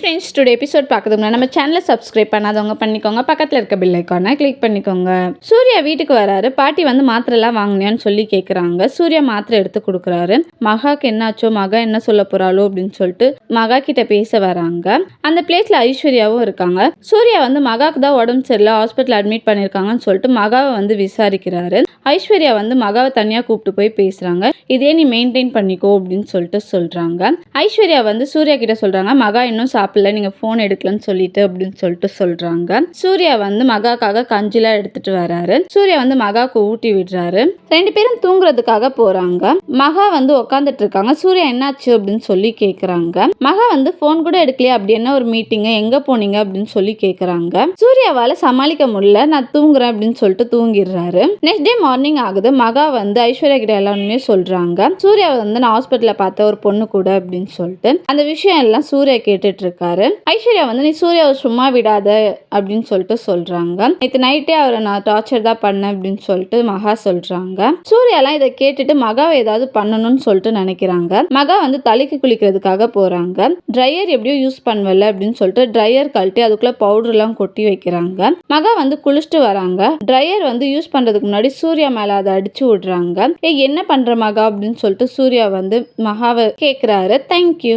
Friends, today episode பார்க்குறதுக்கு நம்ம சேனலை சப்ஸ்கிரைப் பண்ணாதவங்க பண்ணிக்கோங்க. பக்கத்தில் இருக்க பெல் ஐக்கானை கிளிக் பண்ணிக்கோங்க. சூர்யா வீட்டுக்கு வராரு. பாட்டி வந்து மாத்திரைலாம் வாங்கினியான்னு சொல்லி கேட்குறாங்க. சூர்யா மாத்திரை எடுத்து கொடுக்குறாரு. மகாக்கு என்னாச்சோ, மகா என்ன சொல்ல போறாளோ அப்படின்னு சொல்லிட்டு மகா கிட்ட பேச வராங்க. அந்த பிளேஸ்ல ஐஸ்வர்யாவும் இருக்காங்க. சூர்யா வந்து மகாக்கு தான் உடம்பு சரியில்லை, ஹாஸ்பிட்டல் அட்மிட் பண்ணியிருக்காங்கன்னு சொல்லிட்டு மகாவை வந்து விசாரிக்கிறாரு. ஐஸ்வர்யா வந்து மகாவை தனியாக கூப்பிட்டு போய் பேசுறாங்க. இதே நீ மெயின்டைன் பண்ணிக்கோ அப்படின்னு சொல்லிட்டு சொல்றாங்க. ஐஸ்வர்யா வந்து சூர்யா கிட்ட சொல்றாங்க, மகா இன்னும் சாப்பிடல, நீங்க போன் எடுக்கலன்னு சொல்லிட்டு அப்படின்னு சொல்லிட்டு சொல்றாங்க. சூர்யா வந்து மகாக்காக கஞ்சிலாம் எடுத்துட்டு வராரு. சூர்யா வந்து மகாக்கு ஊட்டி விடுறாரு. ரெண்டு பேரும் தூங்குறதுக்காக போறாங்க. மகா வந்து உட்காந்துட்டு இருக்காங்க. சூர்யா என்னாச்சு அப்படின்னு சொல்லி கேக்குறாங்க. மகா வந்து போன் கூட எடுக்கலையா, அப்படி என்ன ஒரு மீட்டிங், எங்க போனீங்க அப்படின்னு சொல்லி கேக்குறாங்க. சூர்யாவால சமாளிக்க முடியல, நான் தூங்குறேன் அப்படின்னு சொல்லிட்டு தூங்கிடுறாரு. நெக்ஸ்ட் டே மார்னிங் ஆகுது. மகா வந்து ஐஸ்வர்யா கிட்ட எல்லாருமே சொல்றாங்க, சூர்யா வந்து நான் ஹாஸ்பிட்டல்ல பார்த்த ஒரு பொண்ணு கூட அப்படின்னு சொல்லிட்டு அந்த விஷயம் எல்லாம் சூர்யா கேட்டுட்டு இருக்காரு. ஐஸ்வர்யா வந்து நீ சூர்யாவை சும்மா விடாத அப்படின்னு சொல்லிட்டு சொல்றாங்க. நேற்று நைட்டே அவரை நான் டார்ச்சர் தான் பண்ணேன் அப்படின்னு சொல்லிட்டு மகா சொல்றாங்க. சூர்யாலாம் இதை கேட்டுட்டு மகாவை ஏதாவது பண்ணணும்னு சொல்லிட்டு நினைக்கிறாங்க. மகா வந்து தலைக்கு குளிக்கிறதுக்காக போறாங்க. ட்ரையர் எப்படியோ யூஸ் பண்ணுவல அப்படின்னு சொல்லிட்டு ட்ரையர் கழட்டி அதுக்குள்ள பவுடர் எல்லாம் கொட்டி வைக்கிறாங்க. மகா வந்து குளிச்சுட்டு வராங்க. ட்ரையர் வந்து யூஸ் பண்றதுக்கு முன்னாடி சூர்யா மேல அதை அடிச்சு விடுறாங்க. என்ன பண்ற மகா அப்படின்னு சொல்லிட்டு சூர்யா வந்து மகாவை கேக்குறாரு. தேங்க்யூ.